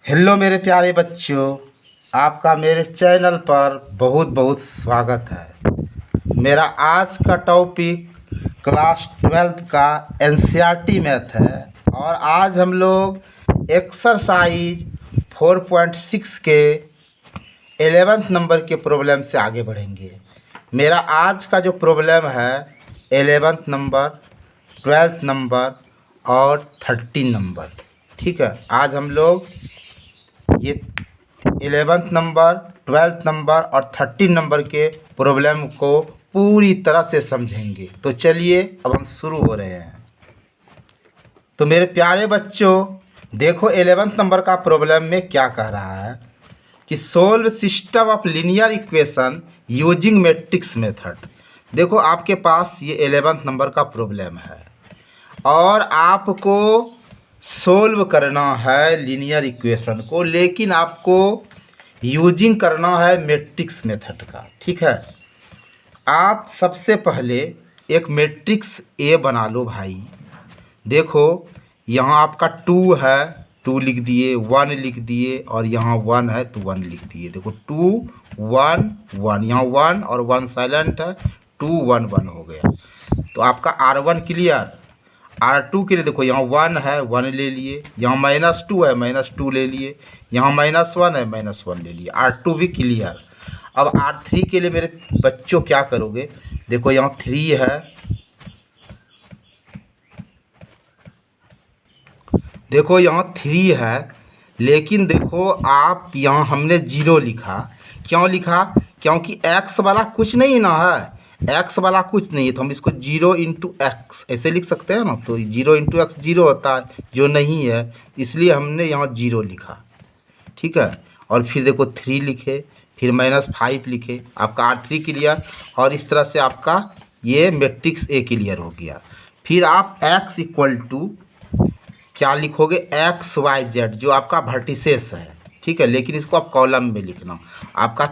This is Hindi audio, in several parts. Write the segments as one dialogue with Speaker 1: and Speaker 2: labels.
Speaker 1: हेलो मेरे प्यारे बच्चों, आपका मेरे चैनल पर बहुत बहुत स्वागत है। मेरा आज का टॉपिक क्लास 12th का एनसीईआरटी मैथ है और आज हम लोग एक्सरसाइज 4.6 के 11th नंबर के प्रॉब्लम से आगे बढ़ेंगे। मेरा आज का जो प्रॉब्लम है 11th नंबर, 12th नंबर और 13 नंबर, ठीक है। आज हम लोग ये 11th नंबर, 12th नंबर और 13 नंबर के प्रॉब्लम को पूरी तरह से समझेंगे। तो चलिए अब हम शुरू हो रहे हैं। तो मेरे प्यारे बच्चों देखो 11th नंबर का प्रॉब्लम में क्या कह रहा है कि solve system of linear equation using matrix method. देखो आपके पास ये 11th नंबर का प्रॉब्लम है और आपको सोल्व करना है लीनियर इक्वेशन को, लेकिन आपको यूजिंग करना है मैट्रिक्स मेथड का, ठीक है। आप सबसे पहले एक मैट्रिक्स ए बना लो भाई। देखो यहाँ आपका 2 है, 2 लिख दिए, 1 लिख दिए और यहाँ 1 है तो 1 लिख दिए। देखो 2 1 1, यहाँ 1 और 1 साइलेंट है, 2 1 1 हो गया। तो आपका R1 क्लियर। R2 के लिए देखो यहाँ 1 है, 1 ले लिए, यहाँ -2 है, -2 ले लिए, यहाँ -1 है, -1 ले लिए। R2 भी क्लियर। अब R3 के लिए मेरे बच्चों क्या करोगे, देखो यहाँ 3 है, देखो यहाँ 3 है, लेकिन देखो आप यहाँ हमने 0 लिखा। क्यों लिखा? क्योंकि x वाला कुछ नहीं ना है, x वाला कुछ नहीं है, तो हम इसको 0 इंटू एक्स ऐसे लिख सकते हैं ना। तो 0 इंटू एक्स 0 होता है, जो नहीं है, इसलिए हमने यहाँ 0 लिखा, ठीक है। और फिर देखो 3 लिखे, फिर -5 लिखे, आपका R3 क्लियर। और इस तरह से आपका ये मैट्रिक्स ए क्लियर हो गया। फिर आप x इक्वल टू क्या लिखोगे, एक्स वाई जेड, जो आपका वर्टिसेस है, ठीक है। लेकिन इसको आप कॉलम में लिखना। आपका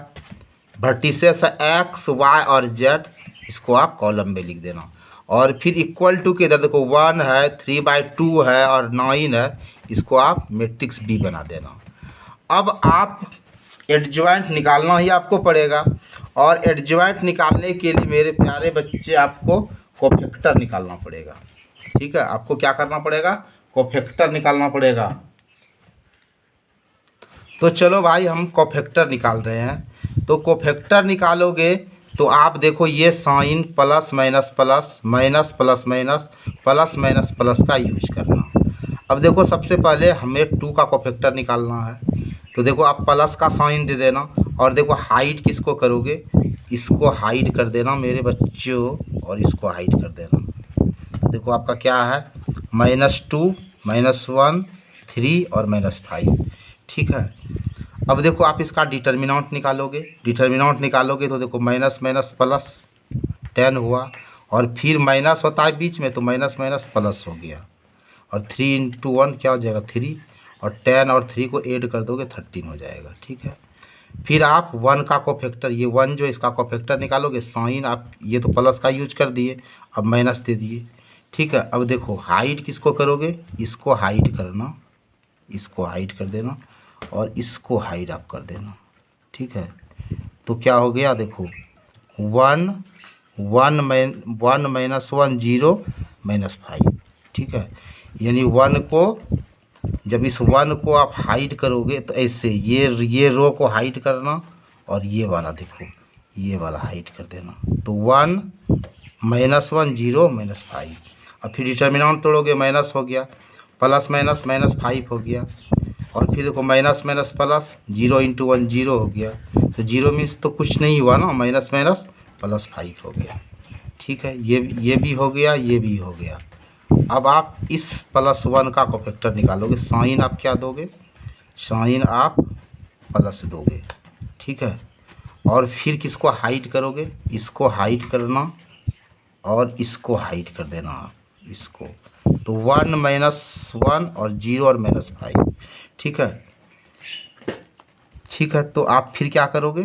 Speaker 1: वर्टिसेस है एक्स वाई और जेड, इसको आप कॉलम में लिख देना। और फिर इक्वल टू के इधर देखो 1 है, 3/2 है और 9 है, इसको आप मैट्रिक्स बी बना देना। अब आप एडजॉइंट निकालना ही आपको पड़ेगा और एडजॉइंट निकालने के लिए मेरे प्यारे बच्चे आपको कोफैक्टर निकालना पड़ेगा, ठीक है। आपको क्या करना पड़ेगा, कोफैक्टर निकालना पड़ेगा। तो चलो भाई हम कोफैक्टर निकाल रहे हैं। तो कोफैक्टर निकालोगे तो आप देखो ये sign plus minus plus, minus plus minus, plus minus plus का यूज करना। अब देखो सबसे पहले हमें 2 का कोफैक्टर निकालना है। तो देखो आप प्लस का साइन दे देना और देखो हाइड किसको करोगे, इसको हाइड कर देना मेरे बच्चों और इसको हाइड कर देना। तो देखो आपका क्या है, -2 -1 3 और -5, ठीक है। अब देखो आप इसका डिटर्मिनेंट निकालोगे। डिटर्मिनेंट निकालोगे तो देखो माइनस माइनस प्लस 10 हुआ और फिर माइनस होता है बीच में, तो माइनस माइनस प्लस हो गया। और 3 × 1 क्या हो जाएगा, 3, और 10 और 3 को ऐड कर दोगे 13 हो जाएगा, ठीक है। फिर आप 1 का कोफैक्टर, ये 1 जो इसका कोफैक्टर निकालोगे, साइन आप ये तो प्लस का यूज कर दिए, अब माइनस दे दिए, ठीक है। अब देखो हाइड किसको करोगे, इसको हाइड करना, इसको हाइड कर देना और इसको हाइड आप कर देना, ठीक है। तो क्या हो गया, देखो 1 1 -1 0 -5, ठीक है। यानी 1 को, जब इस 1 को आप हाइड करोगे तो ऐसे ये रो को हाइड करना और ये वाला देखो ये वाला हाइड कर देना। तो 1 -1 0 -5। और फिर डिटर्मिनेंट तोड़ोगे, माइनस हो गया, प्लस माइनस -5 हो गया। और फिर देखो माइनस माइनस प्लस, 0 × 1 0 हो गया। तो 0 मीन्स तो कुछ नहीं हुआ ना, माइनस माइनस +5 हो गया, ठीक है। ये भी हो गया, ये भी हो गया। अब आप इस +1 का कोफैक्टर निकालोगे। साइन आप क्या दोगे, साइन आप प्लस दोगे, ठीक है। और फिर किसको हाइड करोगे, इसको हाइड करना और इसको हाइड कर देना आप, इसको। तो 1 -1 और 0 और -5, ठीक है, ठीक है। तो आप फिर क्या करोगे,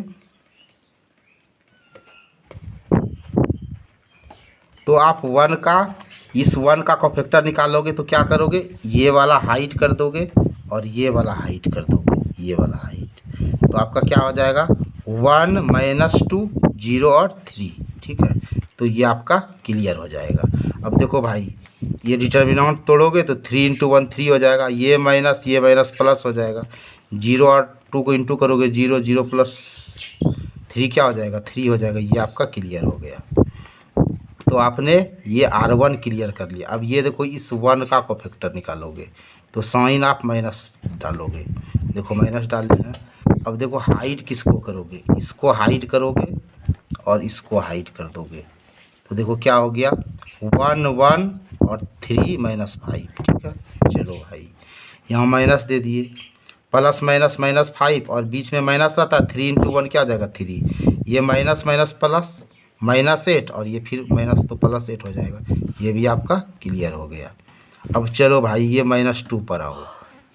Speaker 1: तो आप 1 का, इस 1 का कोफैक्टर निकालोगे तो क्या करोगे, ये वाला हाइड कर दोगे और ये वाला हाइट कर दोगे, ये वाला हाइट, तो आपका क्या हो जाएगा 1 - 2 0 और 3, ठीक है। तो ये आपका क्लियर हो जाएगा। अब देखो भाई ये डिटर्मिनेंट तोड़ोगे तो 3 × 1 3 हो जाएगा, ये माइनस प्लस हो जाएगा, 0 और 2 को इंटू करोगे 0 0 प्लस 3 क्या हो जाएगा 3 हो जाएगा। ये आपका क्लियर हो गया। तो आपने ये R1 क्लियर कर लिया। अब ये देखो इस 1 का कोफैक्टर निकालोगे तो साइन आप माइनस डालोगे, देखो माइनस डाल हैं। अब देखो हाइट किसको करोगे, इसको हाइट करोगे और इसको हाइट कर दोगे, तो देखो क्या हो गया 1 1 और 3 -5, ठीक है। चलो भाई यहाँ माइनस दे दिए, प्लस माइनस -5 और बीच में माइनस रहता है, 3 × 1 क्या हो जाएगा 3, ये माइनस माइनस प्लस -8 और ये फिर माइनस तो +8 हो जाएगा। ये भी आपका क्लियर हो गया। अब चलो भाई ये -2 पर आओ,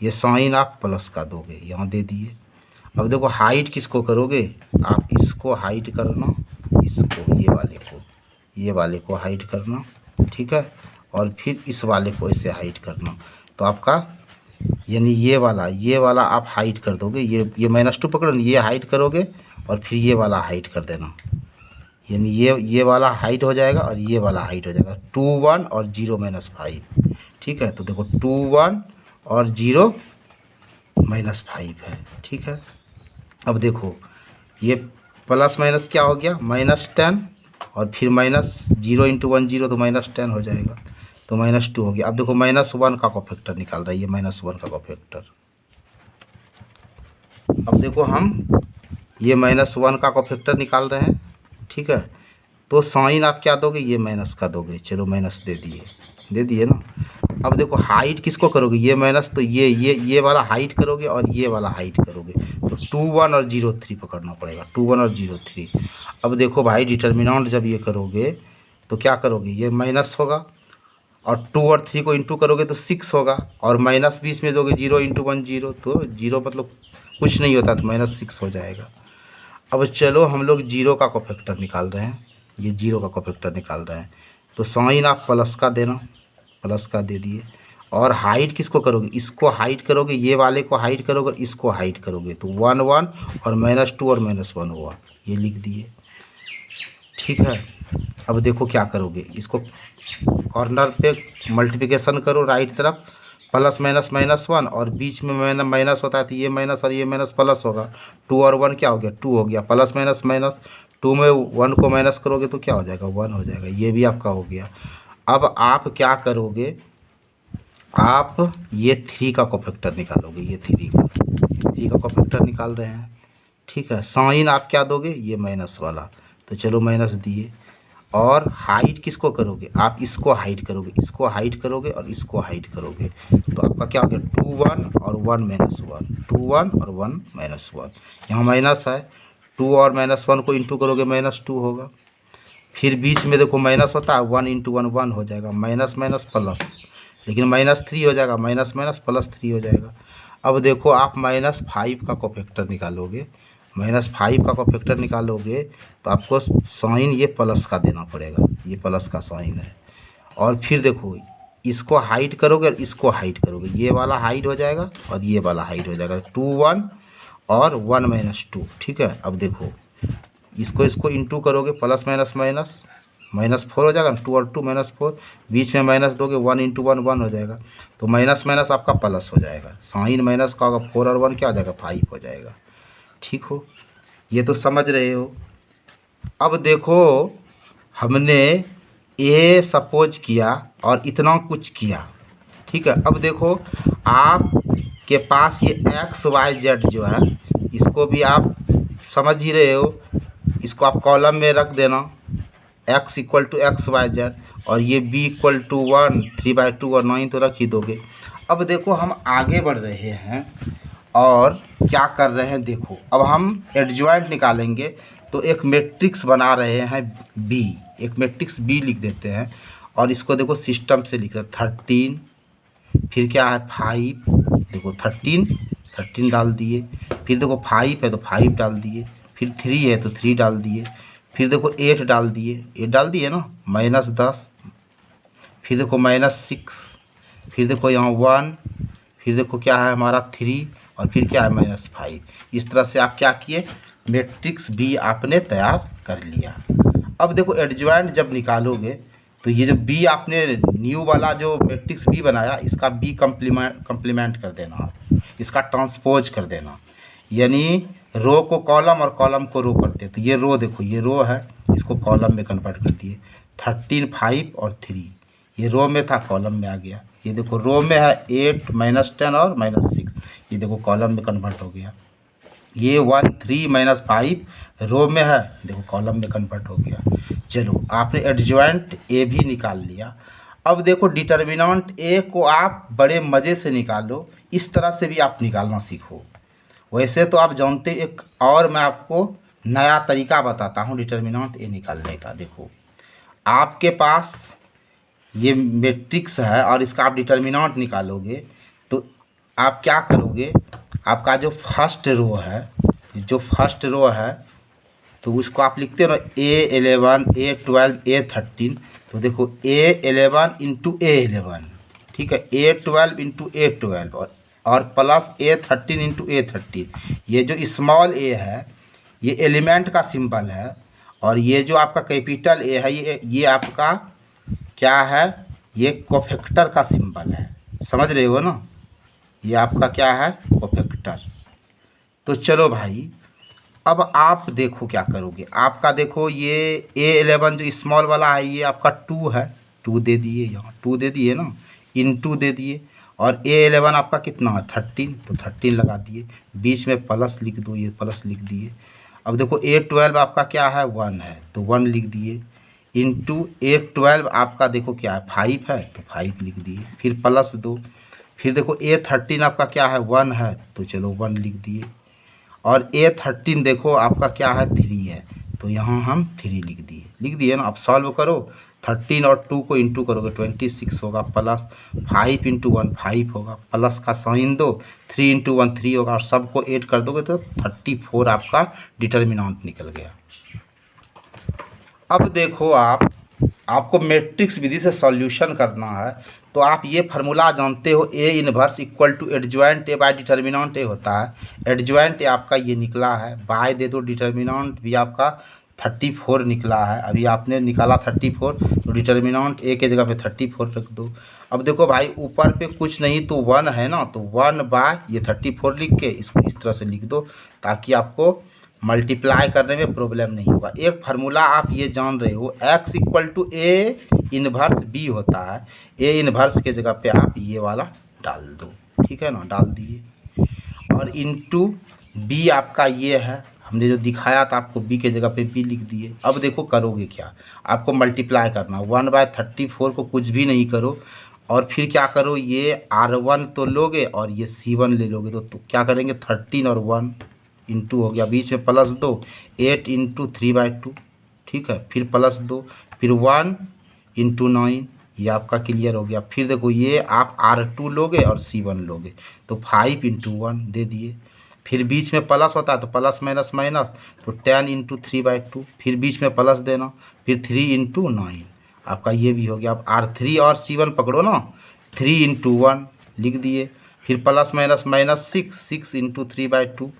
Speaker 1: ये साइन आप प्लस का दोगे, यहाँ दे दिए। अब देखो हाइट किसको करोगे, आप इसको हाइट करना, इसको ये वाले को हाइट करना, ठीक है, और फिर इस वाले को ऐसे हाइट करना। तो आपका यानी ये वाला आप हाइट कर दोगे, ये -2 पकड़ो, ये हाइट करोगे और फिर ये वाला हाइट कर देना, यानी ये वाला हाइट हो जाएगा और ये वाला हाइट हो जाएगा 2 1 और 0 -5, ठीक है। तो देखो 2 1 और 0 -5 है, ठीक है। अब देखो ये प्लस माइनस क्या हो गया -10 और फिर -0 × 1 0 तो -10 हो जाएगा, तो -2 हो गया। अब देखो -1 का कोफैक्टर निकाल रहा है, ये -1 का कोफैक्टर। अब देखो हम ये -1 का कोफैक्टर निकाल रहे हैं, ठीक है। तो साइन आप क्या दोगे, ये माइनस का दोगे, चलो माइनस दे दिए ना। अब देखो हाइट किसको करोगे, ये माइनस तो ये वाला हाइट करोगे और ये वाला हाइट करोगे, तो 2 1 और 0 3 पकड़ना पड़ेगा, 2 1 और 0 3। अब देखो भाई डिटर्मिनेंट जब ये करोगे तो क्या करोगे, ये माइनस होगा और 2 और 3 को इंटू करोगे तो 6 होगा, और माइनस बीच में दोगे 0 × 1 0, तो 0 मतलब कुछ नहीं होता, तो -6 हो जाएगा। अब चलो हम लोग 0 का कोफैक्टर निकाल रहे हैं, ये 0 का कोफैक्टर निकाल रहे हैं, तो साइन आप प्लस का देना, प्लस का दे दिए। और हाइट किसको करोगे, इसको हाइट करोगे, ये वाले को हाइट करोगे और इसको हाइट करोगे, तो 1 1 और -2 और -1 हुआ, ये लिख दिए, ठीक है। अब देखो क्या करोगे, इसको कॉर्नर पे मल्टीप्लिकेशन करो राइट तरफ, प्लस माइनस -1 और बीच में माइनस होता है, तो ये माइनस और ये माइनस प्लस होगा, 2 और 1 क्या हो गया 2 हो गया, प्लस माइनस माइनस 2 में 1 को माइनस करोगे तो क्या हो जाएगा 1 हो जाएगा, ये भी आपका हो गया। अब आप क्या करोगे, आप ये 3 का कोफैक्टर निकालोगे, ये 3 का कोफैक्टर निकाल रहे हैं, ठीक है। साइन आप क्या दोगे, ये माइनस वाला, तो चलो माइनस दिए। और हाइट किसको करोगे, आप इसको हाइट करोगे, इसको हाइट करोगे और इसको हाइट करोगे, तो आपका क्या हो गया 2 1 और 1 -1, 2 1 और 1 -1, यहाँ माइनस है, 2 और -1 को इंटू करोगे -2 होगा, फिर बीच में देखो माइनस होता है, 1 × 1 1 हो जाएगा, माइनस माइनस प्लस, लेकिन -3 हो जाएगा, माइनस माइनस +3 हो जाएगा। अब देखो आप -5 का कोफैक्टर निकालोगे, -5 का कोफैक्टर निकालोगे तो आपको साइन ये प्लस का देना पड़ेगा, ये प्लस का साइन है। और फिर देखो इसको हाइट करोगे और इसको हाइट करोगे, ये वाला हाइट हो जाएगा और ये वाला हाइट हो जाएगा, 2 1 और 1 -2, ठीक है। अब देखो इसको इंटू करोगे, प्लस माइनस माइनस -4 हो जाएगा, 2 और 2 -4, बीच में माइनस दोगे, 1 × 1 1 हो जाएगा, तो माइनस माइनस आपका प्लस हो जाएगा, साइन माइनस का होगा, 4 और 1 क्या हो जाएगा 5 हो जाएगा, ठीक हो, ये तो समझ रहे हो। अब देखो हमने ए सपोज किया और इतना कुछ किया, ठीक है। अब देखो आपके पास ये x y z जो है, इसको भी आप समझ ही रहे हो, इसको आप कॉलम में रख देना, x = x y z, और ये b = 1 3/2 और 9 तो रख ही दोगे। अब देखो हम आगे बढ़ रहे हैं और क्या कर रहे हैं, देखो अब हम एडजॉइंट निकालेंगे, तो एक मैट्रिक्स बना रहे हैं b, एक मैट्रिक्स b लिख देते हैं, और इसको देखो सिस्टम से लिख रहे हैं 13, फिर क्या है 5, देखो 13 डाल दिए, फिर देखो 5 है तो 5 डाल दिए, फिर 3 है तो 3 डाल दिए, फिर देखो 8 डाल दिए, 8 डाल दिए ना, -10, फिर देखो -6, फिर देखो यहाँ 1, फिर देखो क्या है हमारा 3 और फिर क्या है -5। इस तरह से आप क्या किए, मैट्रिक्स बी आपने तैयार कर लिया। अब देखो एडजॉइंट जब निकालोगे तो ये जो बी आपने न्यू वाला जो मैट्रिक्स बी बनाया, इसका बी कंप्लीमेंट कर देना, इसका ट्रांसपोज कर देना, यानी रो को कॉलम और कॉलम को रो करते। तो ये रो देखो, ये रो है, इसको कॉलम में कन्वर्ट कर दिए। 13, 5 और 3, ये रो में था कॉलम में आ गया। ये देखो रो में है 8, -10 और -6, ये देखो कॉलम में कन्वर्ट हो गया। ये 1, 3, -5 रो में है, देखो कॉलम में कन्वर्ट हो गया। चलो आपने एडजॉइंट ए भी निकाल लिया। अब देखो डिटर्मिनेंट ए को आप बड़े मज़े से निकालो, इस तरह से भी आप निकालना सीखो। वैसे तो आप जानते, एक और मैं आपको नया तरीका बताता हूँ डिटर्मिनेंट ए निकालने का। देखो आपके पास ये मैट्रिक्स है और इसका आप डिटर्मिनेंट निकालोगे तो आप क्या करोगे, आपका जो फर्स्ट रो है, तो उसको आप लिखते हो ना A11, A12, A13। तो देखो A11 इंटू A11, ठीक है, A12 इंटू A12 और प्लस A13 इंटू A13। ये जो स्मॉल a है ये एलिमेंट का सिंबल है, और ये जो आपका कैपिटल A है ये आपका क्या है, ये कोफैक्टर का सिंबल है। समझ रहे हो ना, ये आपका क्या है, कोफैक्टर। तो चलो भाई अब आप देखो क्या करोगे। आपका देखो ये A11 जो स्मॉल वाला है ये आपका 2 है, 2 दे दिए, यहाँ 2 दे दिए ना, इनटू दे दिए। और A11 आपका कितना है 13, तो 13 लगा दिए, बीच में प्लस लिख दो, ये प्लस लिख दिए। अब देखो A12 आपका क्या है 1 है, तो 1 लिख दिए, इंटू A12 आपका देखो क्या है 5 है, तो 5 लिख दिए, फिर प्लस 2। फिर देखो A13 आपका क्या है 1 है, तो चलो 1 लिख दिए। और A13 देखो आपका क्या है 3 है, तो यहाँ हम 3 लिख दिए ना। अब सॉल्व करो, 13 और 2 को इंटू करोगे 26 होगा, प्लस 5 इंटू 1 5 होगा, प्लस का साइन दो, 3 इंटू 1 3 होगा, और सबको ऐड कर दोगे तो 34 आपका डिटर्मिनेंट निकल गया। अब देखो आपको मैट्रिक्स विधि से सॉल्यूशन करना है, तो आप ये फार्मूला जानते हो, A inverse equal to adjoint A by determinant A होता है। एडजॉइंट ए आपका ये निकला है, बाय दे दो, डिटर्मिनेंट भी आपका 34 निकला है। अभी आपने निकाला 34, तो डिटर्मिनेंट ए के जगह पे 34 रख दो। अब देखो भाई ऊपर पे कुछ नहीं तो 1 है ना, तो 1 बाय ये 34 लिख के इसको इस तरह से लिख दो, ताकि आपको मल्टीप्लाई करने में प्रॉब्लम नहीं होगा। एक फार्मूला आप ये जान रहे हो, x equal to A inverse B होता है। ए इनवर्स के जगह पे आप ये वाला डाल दो, ठीक है ना, डाल दिए। और इनटू बी आपका ये है, हमने जो दिखाया था आपको बी के जगह पे बी लिख दिए। अब देखो करोगे क्या, आपको मल्टीप्लाई करना, 1/34 को कुछ भी नहीं करो, और फिर क्या करो, ये R1 तो लोगे और ये C1 ले लोगे, तो क्या करेंगे 13 और 1 इंटू हो गया, बीच में प्लस 2, 8 इंटू 3/2, ठीक है, फिर प्लस 2, फिर 1 इंटू 9, ये आपका क्लियर हो गया। फिर देखो ये आप R2 लोगे और C1 लोगे, तो 5 इंटू 1 दे दिए, फिर बीच में प्लस होता है तो प्लस माइनस माइनस, तो 10 इंटू 3/2, फिर बीच में प्लस देना, फिर 3 इंटू 9, आपका ये भी हो गया। अब R3 और C1 पकड़ो ना, 3 इंटू 1 लिख दिए, फिर प्लस माइनस माइनस 6 इंटू 3/2,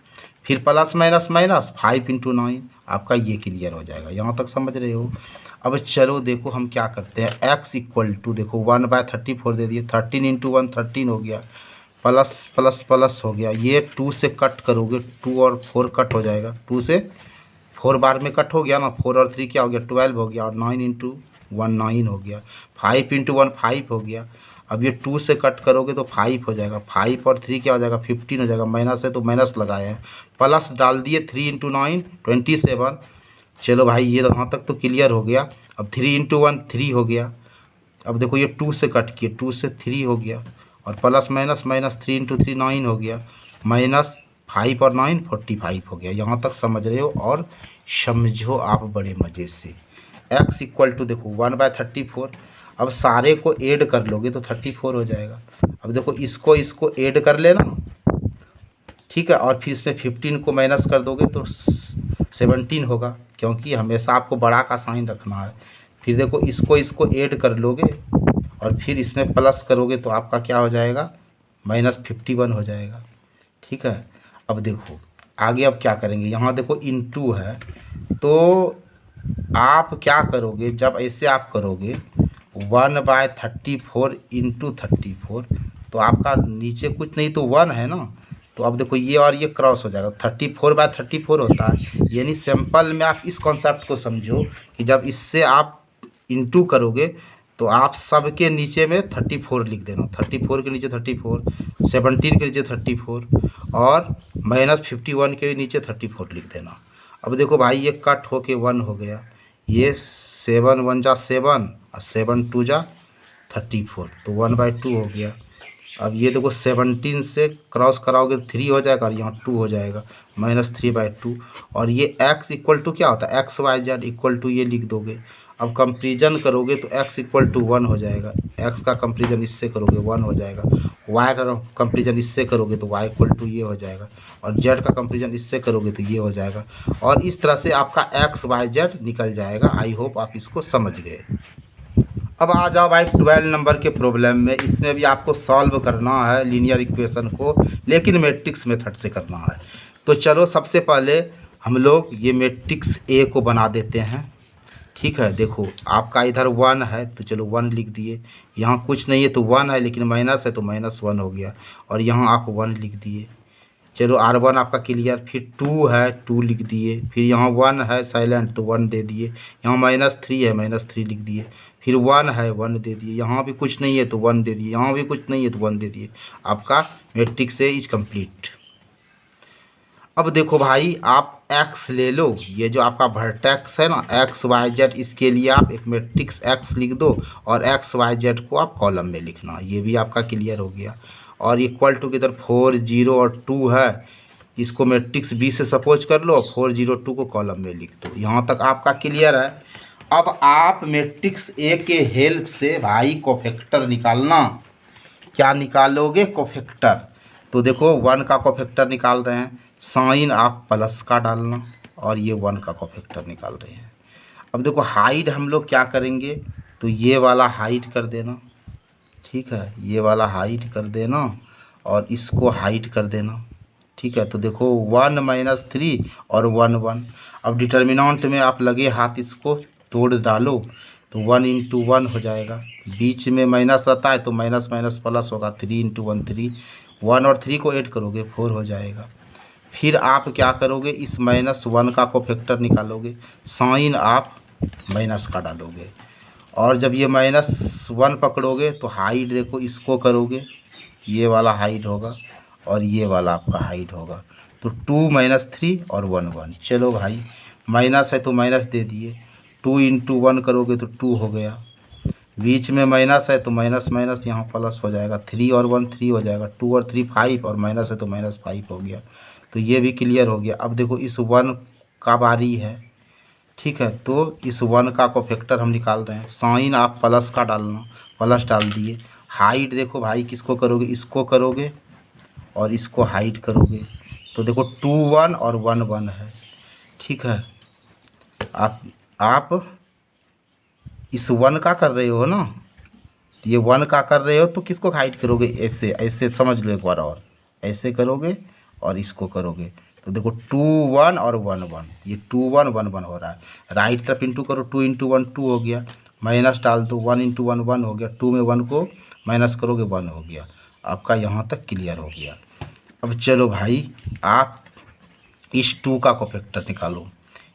Speaker 1: फिर प्लस माइनस माइनस 5 इंटू 9, आपका ये क्लियर हो जाएगा। यहाँ तक समझ रहे हो। अब चलो देखो हम क्या करते हैं, x इक्वल टू देखो 1/34 दे दिए, 13 इंटू 1 13 हो गया, प्लस प्लस प्लस हो गया, ये 2 से कट करोगे, 2 और 4 कट हो जाएगा, 2 से 4 बार में कट हो गया ना, 4 और 3 क्या हो गया 12 हो गया, और 9 इंटू 1 9 हो गया, 5 इंटू 1 5 हो गया। अब ये 2 से कट करोगे तो 5 हो जाएगा, 5 और 3 क्या हो जाएगा 15 हो जाएगा, माइनस है तो माइनस लगाए हैं, प्लस डाल दिए, 3 इंटू 9 27। चलो भाई ये यहाँ तक तो क्लियर हो गया। अब 3 इंटू 1 3 हो गया। अब देखो ये 2 से कट किए, 2 से 3 हो गया, और प्लस माइनस माइनस 3 इंटू 3 9 हो गया, माइनस 5 और 9 45 हो गया। यहाँ तक समझ रहे हो, और समझो आप बड़े मज़े से। x इक्वल टू देखो 1/34, अब सारे को ऐड कर लोगे तो 34 हो जाएगा। अब देखो इसको ऐड कर लेना, ठीक है, और फिर इसमें 15 को माइनस कर दोगे तो 17 होगा, क्योंकि हमेशा आपको बड़ा का साइन रखना है। फिर देखो इसको ऐड कर लोगे और फिर इसमें प्लस करोगे तो आपका क्या हो जाएगा -51 हो जाएगा। ठीक है, अब देखो आगे अब क्या करेंगे, यहाँ देखो इनटू है, तो आप क्या करोगे, जब ऐसे आप करोगे 1/34 इंटू 34, तो आपका नीचे कुछ नहीं तो 1 है ना, तो अब देखो ये और ये क्रॉस हो जाएगा, 34/34 होता है। यानी सिंपल में आप इस कॉन्सेप्ट को समझो कि जब इससे आप इंटू करोगे तो आप सबके नीचे में 34 लिख देना, 34 के नीचे 34, 17 के नीचे 34 और -51 के नीचे 34 लिख देना। अब देखो भाई ये कट होके 1 हो गया, ये 7 1 जा 7 और 7 2 जा 34, तो 1/2 हो गया। अब ये देखो 17 से क्रॉस कराओगे 3 हो जाएगा और यहाँ 2 हो जाएगा, -3/2। और ये x इक्वल टू क्या होता है, XYZ इक्वल टू ये लिख दोगे। अब कंपेरिजन करोगे तो x इक्वल टू 1 हो जाएगा, x का कंपेरिजन इससे करोगे 1 हो जाएगा, y का कंपेरिजन इससे करोगे तो y इक्वल टू ये हो जाएगा, और z का कंपेरिजन इससे करोगे तो ये हो जाएगा। और इस तरह से आपका XYZ निकल जाएगा। आई होप आप इसको समझ गए। अब आ जाओ भाई 12 नंबर के प्रॉब्लम में। इसमें भी आपको सॉल्व करना है लीनियर इक्वेशन को, लेकिन मैट्रिक्स मेथड से करना है। तो चलो सबसे पहले हम लोग ये मैट्रिक्स ए को बना देते हैं। ठीक है, देखो आपका इधर 1 है तो चलो 1 लिख दिए, यहाँ कुछ नहीं है तो 1 है, लेकिन माइनस है तो -1 हो गया, और यहाँ आप 1 लिख दिए। चलो R1 आपका क्लियर। फिर 2 है, 2 लिख दिए। फिर यहाँ 1 है साइलेंट तो 1 दे दिए। यहाँ -3 है, -3 लिख दिए। फिर 1 है, 1 दे दिए। यहाँ भी कुछ नहीं है तो 1 दे दिए। यहाँ भी कुछ नहीं है तो 1 दे दिए। आपका मैट्रिक्स ए इज कंप्लीट। अब देखो भाई आप x ले लो, ये जो आपका वर्टेक्स है ना XYZ, इसके लिए आप एक मैट्रिक्स x लिख दो और XYZ को आप कॉलम में लिखना। ये भी आपका क्लियर हो गया। और इक्वल टू की इधर 4 0 और 2 है, इसको मैट्रिक्स B से सपोज कर लो, 4 0 2 को कॉलम में लिख दो। यहाँ तक आपका क्लियर है। अब आप मैट्रिक्स ए के हेल्प से भाई कोफैक्टर निकालना। क्या निकालोगे, कोफैक्टर। तो देखो 1 का कोफैक्टर निकाल रहे हैं, साइन आप प्लस का डालना, और ये 1 का कोफैक्टर निकाल रहे हैं। अब देखो हाइड हम लोग क्या करेंगे, तो ये वाला हाइड कर देना। ठीक है, ये वाला हाइड कर देना और इसको हाइड कर देना। ठीक है, तो देखो 1 -3 और 1 1। अब डिटर्मिनेंट में आप लगे हाथ इसको तोड़ डालो तो 1 × 1 हो जाएगा। बीच में माइनस रहता है तो माइनस माइनस प्लस होगा, 3 × 1 3। 1 और 3 को ऐड करोगे 4 हो जाएगा। फिर आप क्या करोगे, इस -1 का कोफैक्टर निकालोगे, साइन आप माइनस का डालोगे, और जब ये -1 पकड़ोगे तो हाइड देखो इसको करोगे, ये वाला हाइड होगा और ये वाला आपका हाइड होगा। तो 2 -3 और 1 1। चलो भाई माइनस है तो माइनस दे दिए, 2 × 1 करोगे तो 2 हो गया। बीच में माइनस है तो माइनस माइनस यहाँ प्लस हो जाएगा, 3 और 1 3 हो जाएगा, 2 और 3 5, और माइनस है तो -5 हो गया। तो ये भी क्लियर हो गया। अब देखो इस 1 का बारी है। ठीक है, तो इस 1 का कोफैक्टर हम निकाल रहे हैं, साइन आप प्लस का डालना, प्लस डाल दिए। हाइड देखो भाई किसको करोगे, इसको करोगे और इसको हाइड करोगे। तो देखो 2 1 और 1 1 है। ठीक है, आप इस 1 का कर रहे हो ना, ये 1 का कर रहे हो तो किसको हाइड करोगे, ऐसे ऐसे समझ लो एक बार, और ऐसे करोगे और इसको करोगे। तो देखो 2 1 और 1 1, ये 2 1 1 1 हो रहा है। राइट तरफ इंटू करो, 2 × 1 2 हो गया, माइनस डाल दो, 1 × 1 1 हो गया, 2 में 1 को माइनस करोगे 1 हो गया। आपका यहाँ तक क्लियर हो गया। अब चलो भाई आप इस 2 का कोफैक्टर निकालो।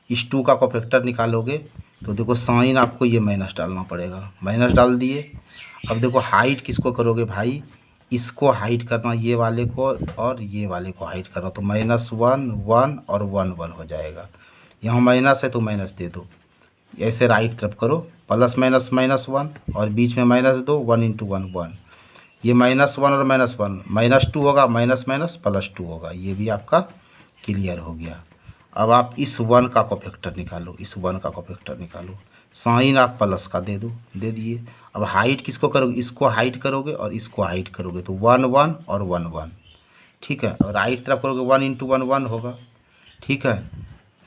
Speaker 1: इस 2 का कोफैक्टर निकालोगे तो देखो साइन आपको ये माइनस डालना पड़ेगा, माइनस डाल दिए। अब देखो हाइड किसको करोगे भाई, इसको हाइड करना, ये वाले को और ये वाले को हाइड करना। तो -1 1 और 1 1 हो जाएगा। यहाँ माइनस है तो माइनस दे दो, ऐसे राइट तरफ करो, प्लस माइनस -1 और बीच में माइनस दो, 1 × 1 1। ये -1 और -1 -2 होगा, माइनस माइनस +2 होगा। ये भी आपका क्लियर हो गया। अब आप इस 1 का कोफैक्टर निकालो, इस 1 का कोफैक्टर निकालो, साइन आप प्लस का दे दो, दे दिए। अब हाइड किसको करोगे, इसको हाइड करोगे और इसको हाइड करोगे, तो 1 1 और 1 1। ठीक है, और राइट तरफ करोगे 1 × 1 1 होगा। ठीक है,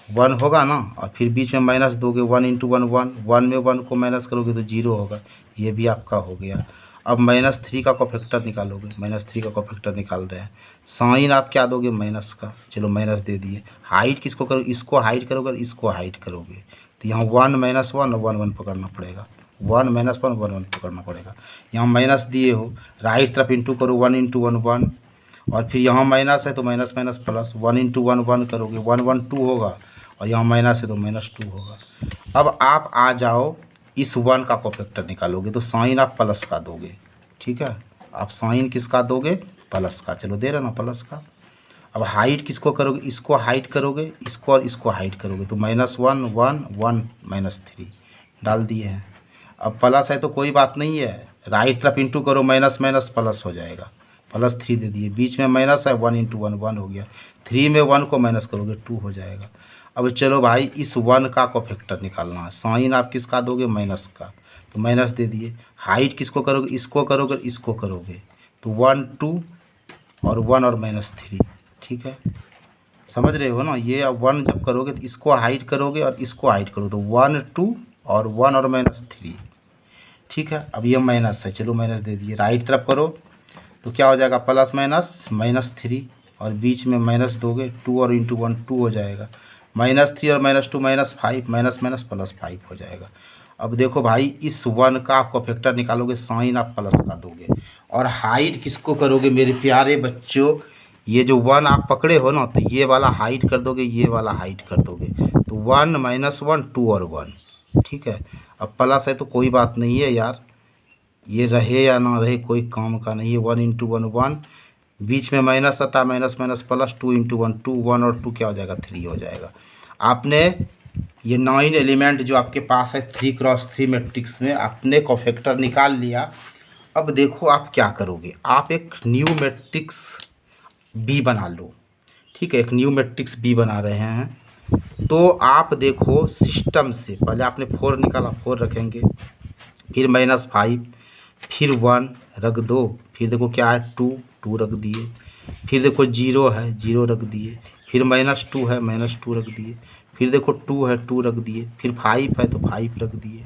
Speaker 1: 1 होगा ना, और फिर बीच में माइनस दोगे, 1 × 1 1, 1 में 1 को माइनस करोगे तो 0 होगा। ये भी आपका हो गया। अब -3 का कोफैक्टर निकालोगे, -3 का कोफैक्टर निकाल रहे हैं। साइन आप क्या दोगे, माइनस का, चलो माइनस दे दिए। हाइट किसको करोगे, इसको हाइट करोगे और इसको हाइट करोगे, तो यहाँ 1 - 1 और 1 1 पकड़ना पड़ेगा, 1 - 1 1 1 पकड़ना पड़ेगा। यहाँ माइनस दिए हो, राइट तरफ इंटू करो, 1 × 1 1, और फिर यहाँ माइनस है तो माइनस माइनस प्लस, 1 × 1 1 करोगे, 1 1 2 होगा, और यहाँ माइनस है तो -2 होगा। अब आप आ जाओ, इस 1 का कोफैक्टर निकालोगे तो साइन आप प्लस का दोगे, ठीक है। आप साइन किसका दोगे, प्लस का, चलो दे रहे ना प्लस का। अब हाइट किसको करोगे, इसको हाइट करोगे, इसको और इसको हाइट करोगे, तो -1 1 1 -3 डाल दिए हैं। अब प्लस है तो कोई बात नहीं है, राइट तरफ इंटू करो, माइनस माइनस प्लस हो जाएगा, +3 दे दिए। बीच में माइनस है, 1 × 1 1 हो गया, 3 में 1 को माइनस करोगे 2 हो जाएगा। अब चलो भाई, इस 1 का कोफैक्टर निकालना है। साइन आप किसका दोगे, माइनस का, तो माइनस दे दिए। हाइट किसको करोगे, इसको करोगे, इसको करोगे, तो 1 2 और 1 और -3, ठीक है, समझ रहे हो ना। ये अब 1 जब करोगे तो इसको हाइट करोगे और इसको हाइट करोगे, तो 1 2 और 1 और -3, ठीक है। अब ये माइनस है, चलो माइनस दे दिए। राइट तरफ करो तो क्या हो जाएगा, प्लस -3, और बीच में माइनस दोगे, 2 और × 1 2 हो जाएगा, -3 और -2 -5, माइनस माइनस +5 हो जाएगा। अब देखो भाई, इस 1 का आप कोफैक्टर निकालोगे, साइन आप प्लस का दोगे, और हाइट किसको करोगे मेरे प्यारे बच्चों, ये जो 1 आप पकड़े हो ना, तो ये वाला हाइट कर दोगे, ये वाला हाइट कर दोगे, तो 1 -1 2 और 1, ठीक है। अब प्लस है तो कोई बात नहीं है यार, ये रहे या ना रहे कोई काम का नहीं है। 1 × 1 1, बीच में माइनस आता है, माइनस माइनस प्लस, 2 × 1 2, 1 और 2 क्या हो जाएगा, 3 हो जाएगा। आपने ये 9 एलिमेंट जो आपके पास है 3×3 मैट्रिक्स में, आपने कोफैक्टर निकाल लिया। अब देखो आप क्या करोगे, आप एक न्यू मैट्रिक्स बी बना लो, ठीक है, एक न्यू मैट्रिक्स बी बना रहे हैं। तो आप देखो सिस्टम से, पहले आपने 4 निकाला, 4 रखेंगे, फिर -5, फिर 1 रख दो, फिर देखो क्या है, 2 2 रख दिए, फिर देखो 0 है, 0 रख दिए, फिर -2 है, -2 रख दिए, फिर देखो 2 है, 2 रख दिए, फिर 5 है तो 5 रख दिए,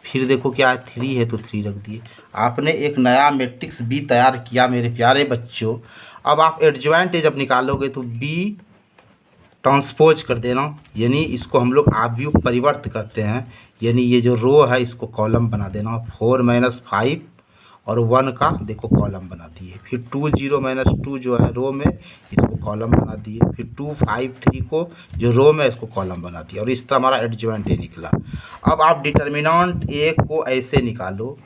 Speaker 1: फिर देखो क्या है, 3 है तो 3 रख दिए। आपने एक नया मैट्रिक्स बी तैयार किया मेरे प्यारे बच्चों। अब आप एडजॉइंट जब निकालोगे तो बी ट्रांसपोज कर देना, यानी इसको हम लोग आव्यूह परिवर्त करते हैं, यानी ये जो रो है इसको कॉलम बना देना। 4 - 5 और 1 का देखो कॉलम बना दिए, फिर 2 0 -2 जो है रो में, इसको कॉलम बना दिए, फिर 2 5 3 को जो रो में इसको कॉलम बना दिया, और इस तरह हमारा एडजॉइंट ए निकला। अब आप डिटर्मिनेंट ए को ऐसे निकालो,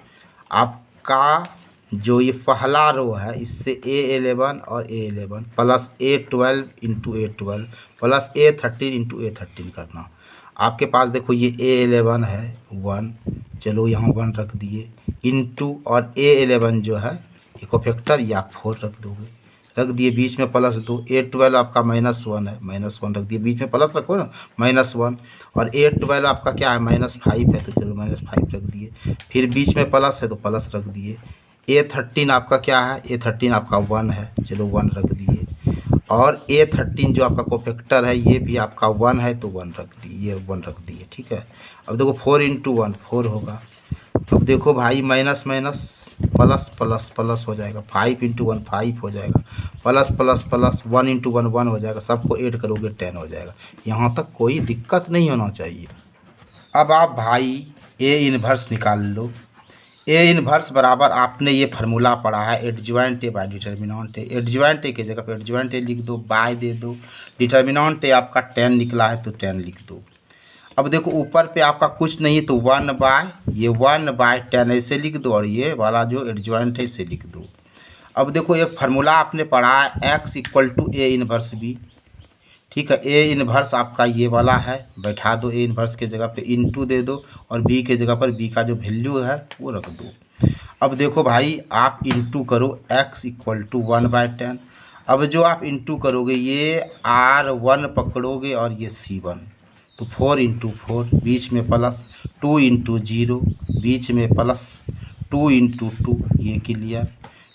Speaker 1: आपका जो ये पहला रो है इससे A11 और A11 plus A12 × A12 plus A13 × A13 करना। आपके पास देखो ये A11 है 1, चलो यहाँ 1 रख दिए, इंटू और A11 जो है ये कोफैक्टर या 4 रख दोगे, रख दिए, बीच में +2, A12 आपका -1 है, -1 रख दिए, बीच में प्लस रखो ना, -1, और A12 आपका क्या है, -5 है, तो चलो -5 रख दिए, फिर बीच में प्लस है तो प्लस रख दिए। A13 आपका क्या है, A13 आपका 1 है, चलो 1 रख दिए, और A13 जो आपका कोफैक्टर है ये भी आपका 1 है तो 1 रख दिए, ये 1 रख दिए, ठीक है। अब देखो 4 × 1 4 होगा। अब देखो भाई minus minus plus plus plus हो जाएगा, 5 × 1 5 हो जाएगा, प्लस प्लस प्लस 1 × 1 1 हो जाएगा, सबको ऐड करोगे 10 हो जाएगा। यहाँ तक कोई दिक्कत नहीं होना चाहिए। अब आप भाई ए इन्वर्स निकाल लो। ए इन्वर्स बराबर आपने ये फार्मूला पढ़ा है, adjoint A by determinant A. Adjoint A की जगह पे एडजॉइंट ए लिख दो, बाय दे दो, डिटर्मिनेंट ए आपका 10 निकला है तो 10 लिख दो। अब देखो ऊपर पे आपका कुछ नहीं तो 1/10 ऐसे लिख दो, और ये वाला जो एडजॉइंट है इसे लिख दो। अब देखो एक फार्मूला आपने पढ़ा है x = A इन्वर्स बी, ठीक है। ए इन्वर्स आपका ये वाला है, बैठा दो ए इन्वर्स के जगह पे, इंटू दे दो, और बी के जगह पर बी का जो वैल्यू है वो रख दो। अब देखो भाई आप इंटू करो x = 1/10। अब जो आप इंटू करोगे ये R1 पकड़ोगे और ये C1, तो 4 × 4, बीच में प्लस, 2 × 0, बीच में प्लस, 2 × 2, ये क्लियर।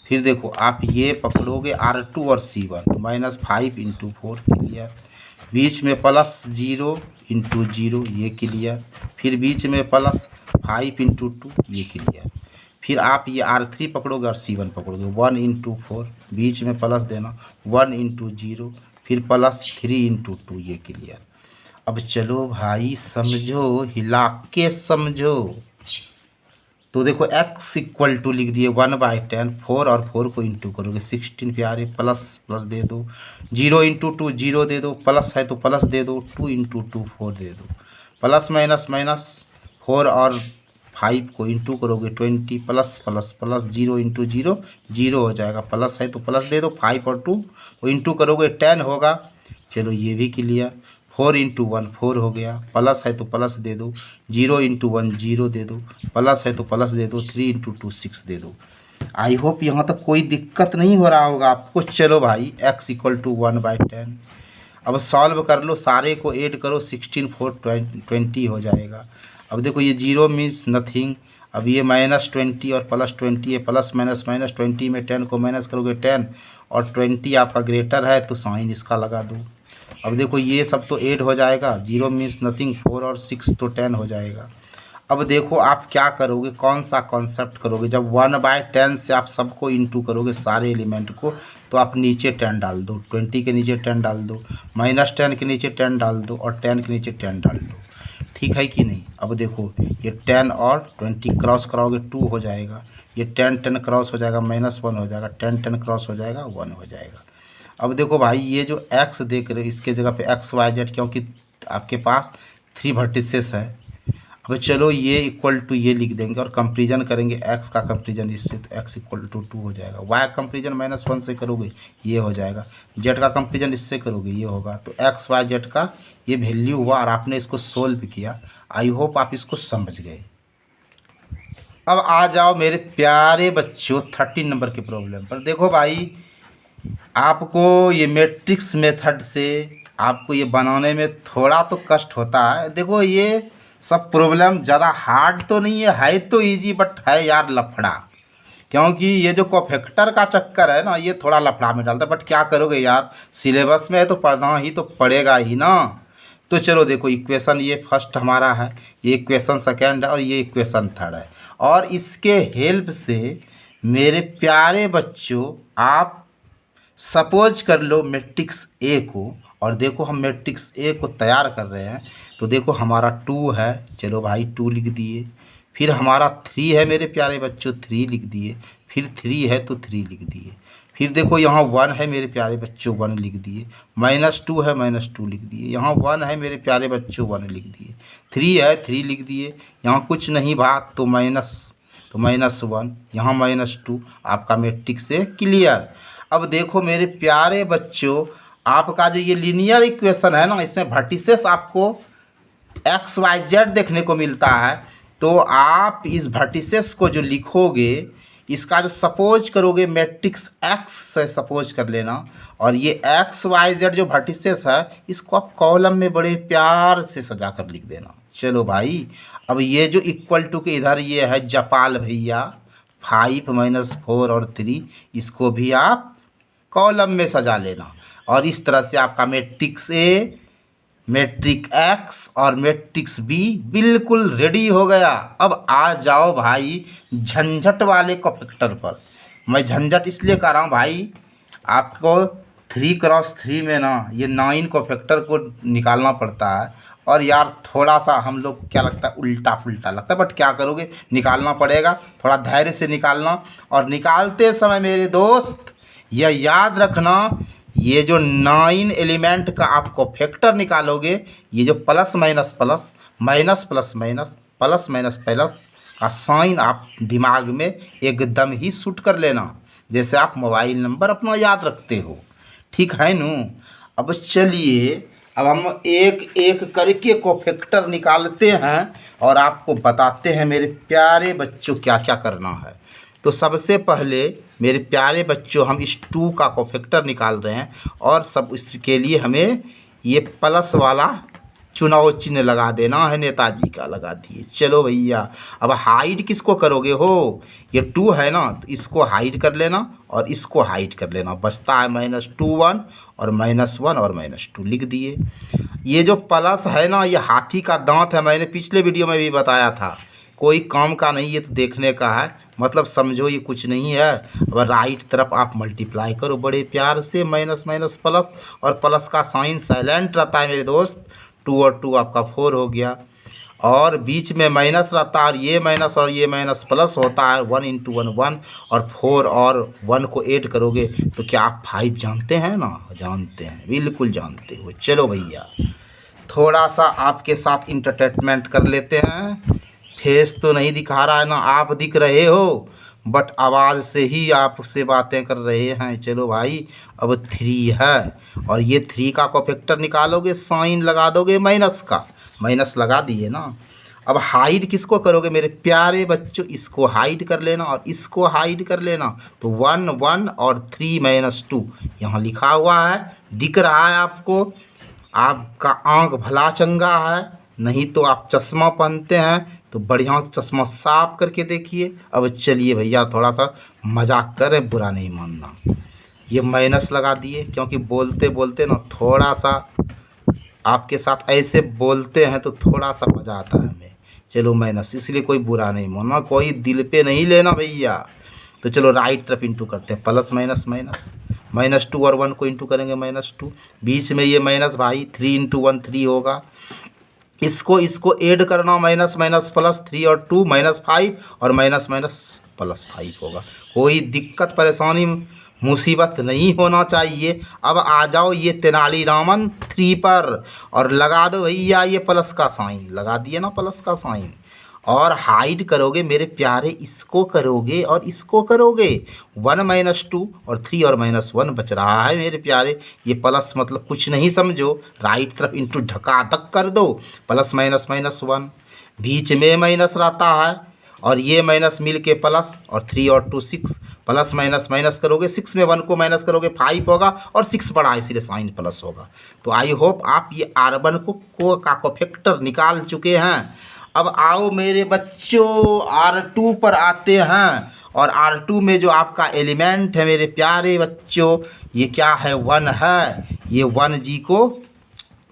Speaker 1: फिर देखो आप ये पकड़ोगे R2 और C1, तो -5 × 4 क्लियर, बीच में प्लस 0 × 0 ये क्लियर, फिर बीच में प्लस 5 × 2 ये क्लियर। फिर आप ये R3 पकड़ोगे और C1 पकड़ोगे, 1 इंटू 4, बीच में प्लस देना, 1 इंटू 0, फिर प्लस 3 इंटू 2, ये क्लियर। अब चलो भाई समझो, हिला के समझो। तो देखो x इक्वल टू लिख दिए 1/10, 4 और 4 को इंटू करोगे 16 प्यारे, प्लस प्लस दे दो, 0 इंटू 2 0 दे दो, प्लस है तो प्लस दे दो, 2 इंटू 2 4 दे दो, प्लस माइनस माइनस, 4 और 5 को इंटू करोगे 20, प्लस प्लस प्लस, 0 इंटू 0 0 हो जाएगा, प्लस है तो प्लस दे दो, 5 और 2 को इंटू करोगे 10 होगा। चलो ये भी क्लियर। 4 इंटू 1 4 हो गया, प्लस है तो प्लस दे दो, 0 इंटू 1 0 दे दो, प्लस है तो प्लस दे दो, 3 इंटू 2 6 दे दो। आई होप यहाँ तक कोई दिक्कत नहीं हो रहा होगा आपको। चलो भाई x इक्वल टू 1/10। अब सॉल्व कर लो, सारे को ऐड करो, 16 4 20 हो जाएगा। अब देखो ये 0 मीन्स नथिंग, अब ये -20 और +20 है, प्लस माइनस माइनस, 20 में 10 को माइनस करोगे 10 और 20 आपका ग्रेटर है तो साइन इसका लगा दो। अब देखो ये सब तो ऐड हो जाएगा, 0 मीन्स नथिंग, 4 और 6 तो 10 हो जाएगा। अब देखो आप क्या करोगे, कौन सा कॉन्सेप्ट करोगे। जब 1/10 से आप सबको इंटू करोगे सारे एलिमेंट को, तो आप नीचे 10 डाल दो, 20 के नीचे 10 डाल दो, -10 के नीचे 10 डाल दो और 10 के नीचे 10 डाल दो। ठीक है कि नहीं। अब देखो ये 10 और 20 क्रॉस कराओगे 2 हो जाएगा, ये 10 10 क्रॉस हो जाएगा -1 हो जाएगा, 10 10 क्रॉस हो जाएगा 1 हो जाएगा। अब देखो भाई ये जो x देख रहे हो इसके जगह पे XYZ, क्योंकि आपके पास 3 वर्टिसेस है। अब चलो ये इक्वल टू ये लिख देंगे और कंपेरिजन करेंगे, x का कंपेरिजन इससे तो x इक्वल टू 2 हो जाएगा, y कंपेरिजन -1 से करोगे ये हो जाएगा, z का कंपेरिजन इससे करोगे ये होगा। तो XYZ का ये वैल्यू हुआ और आपने इसको सोल्व किया। आई होप आप इसको समझ गए। अब आ जाओ मेरे प्यारे बच्चों 13 नंबर के प्रॉब्लम पर। देखो भाई आपको ये मैट्रिक्स मेथड से आपको ये बनाने में थोड़ा तो कष्ट होता है। देखो ये सब प्रॉब्लम ज़्यादा हार्ड तो नहीं है तो इजी, बट है यार लफड़ा। क्योंकि ये जो कोफैक्टर का चक्कर है ना, ये थोड़ा लफड़ा में डालता है। बट क्या करोगे यार, सिलेबस में है तो पढ़ना ही तो पड़ेगा ही ना। तो चलो देखो इक्वेशन ये फर्स्ट हमारा है, ये इक्वेशन सेकेंड है और ये इक्वेशन थर्ड है। और इसके हेल्प से मेरे प्यारे बच्चों आप सपोज कर लो मैट्रिक्स ए को, और देखो हम मैट्रिक्स ए को तैयार कर रहे हैं। तो देखो हमारा 2 है, चलो भाई 2 लिख दिए। फिर हमारा 3 है मेरे प्यारे बच्चों, 3 लिख दिए। फिर 3 है तो 3 लिख दिए। फिर देखो यहाँ 1 है मेरे प्यारे बच्चों, 1 लिख दिए। -2 है, -2 लिख दिए। यहाँ 1 है मेरे प्यारे बच्चों, 1 लिख दिए। 3 है, 3 लिख दिए। यहाँ कुछ नहीं भाग तो -1, यहाँ -2, आपका मैट्रिक्स से क्लियर। अब देखो मेरे प्यारे बच्चों आपका जो ये लीनियर इक्वेशन है ना, इसमें वर्टिसेस आपको XYZ देखने को मिलता है। तो आप इस वर्टिसेस को जो लिखोगे, इसका जो सपोज करोगे मैट्रिक्स X से सपोज कर लेना, और ये XYZ जो वर्टिसेस है इसको आप कॉलम में बड़े प्यार से सजा कर लिख देना। चलो भाई अब ये जो इक्वल टू के इधर ये है जपाल भैया, 5 -4 और 3, इसको भी आप कॉलम में सजा लेना। और इस तरह से आपका मैट्रिक्स ए, मैट्रिक्स एक्स और मैट्रिक्स बी बिल्कुल रेडी हो गया। अब आ जाओ भाई झंझट वाले कोफैक्टर पर। मैं झंझट इसलिए कर रहा हूँ भाई, आपको 3x3 में ना ये 9 कोफैक्टर को निकालना पड़ता है। और यार थोड़ा सा हम लोग क्या लगता है उल्टा पुल्टा लगता है, बट क्या करोगे निकालना पड़ेगा, थोड़ा धैर्य से निकालना। और निकालते समय मेरे दोस्त यह याद रखना, ये जो 9 एलिमेंट का आप कोफैक्टर निकालोगे, ये जो plus minus plus, minus plus minus, plus minus plus का साइन आप दिमाग में एकदम ही शूट कर लेना, जैसे आप मोबाइल नंबर अपना याद रखते हो। ठीक है नू। अब चलिए अब हम एक एक करके कोफैक्टर निकालते हैं और आपको बताते हैं मेरे प्यारे बच्चों क्या क्या करना है। तो सबसे पहले मेरे प्यारे बच्चों हम इस 2 का कोफैक्टर निकाल रहे हैं, और सब इसके लिए हमें ये प्लस वाला चुनाव चिन्ह लगा देना है, नेताजी का लगा दिए। चलो भैया अब हाइड किसको करोगे हो, ये 2 है ना, तो इसको हाइड कर लेना और इसको हाइड कर लेना, बचता है -2 1 और -1 और -2 लिख दिए। ये जो प्लस है ना, ये हाथी का दांत है, मैंने पिछले वीडियो में भी बताया था, कोई काम का नहीं, ये तो देखने का है। मतलब समझो ये कुछ नहीं है। अब राइट तरफ आप मल्टीप्लाई करो बड़े प्यार से, माइनस माइनस प्लस, और प्लस का साइन साइलेंट रहता है मेरे दोस्त। 2 और 2 आपका 4 हो गया, और बीच में माइनस रहता है, और ये माइनस प्लस होता है। 1 इंटू 1 1, और 4 और 1 को ऐड करोगे तो क्या आप 5 जानते हैं ना? जानते हैं, बिल्कुल जानते हो। चलो भैया थोड़ा सा आपके साथ इंटरटेनमेंट कर लेते हैं। फेस तो नहीं दिखा रहा है ना, आप दिख रहे हो, बट आवाज़ से ही आपसे बातें कर रहे हैं। चलो भाई अब 3 है, और ये 3 का कोफैक्टर निकालोगे, साइन लगा दोगे माइनस का, माइनस लगा दिए ना। अब हाइड किसको करोगे मेरे प्यारे बच्चों? इसको हाइड कर लेना और इसको हाइड कर लेना। तो 1 1 और 3 माइनस 2 यहाँ लिखा हुआ है, दिख रहा है आपको? आपका आँख भला चंगा है, नहीं तो आप चश्मा पहनते हैं तो बढ़िया चश्मा साफ करके देखिए। अब चलिए भैया थोड़ा सा मजाक करें, बुरा नहीं मानना। ये माइनस लगा दिए क्योंकि बोलते बोलते ना थोड़ा सा आपके साथ ऐसे बोलते हैं तो थोड़ा सा मज़ा आता है हमें। चलो माइनस, इसलिए कोई बुरा नहीं मानना, कोई दिल पे नहीं लेना भैया। तो चलो राइट तरफ इंटू करते हैं, प्लस माइनस माइनस, -2 और 1 को इंटू करेंगे -2, बीच में ये माइनस भाई, 3 इंटू 1 3 होगा। इसको ऐड करना, माइनस माइनस प्लस, 3 और 2 -5, और माइनस माइनस प्लस 5 होगा। कोई दिक्कत परेशानी मुसीबत नहीं होना चाहिए। अब आ जाओ ये तेनालीरामन 3 पर, और लगा दो भैया ये प्लस का साइन, लगा दिए ना प्लस का साइन। और हाइड करोगे मेरे प्यारे, इसको करोगे और इसको करोगे। 1 -2 और 3 और -1 बच रहा है मेरे प्यारे। ये प्लस मतलब कुछ नहीं समझो, राइट तरफ इंटू ढकाढक कर दो, प्लस माइनस -1, बीच में माइनस रहता है, और ये माइनस मिल के प्लस, और 3 और 2 6, प्लस माइनस माइनस करोगे, 6 में 1 को माइनस करोगे 5 होगा, और 6 बड़ा है इसलिए साइन प्लस होगा। तो आई होप आप ये R1 को का कोफैक्टर निकाल चुके हैं। अब आओ मेरे बच्चों R2 पर आते हैं, और R2 में जो आपका एलिमेंट है मेरे प्यारे बच्चों, ये क्या है? 1 है। ये 1G को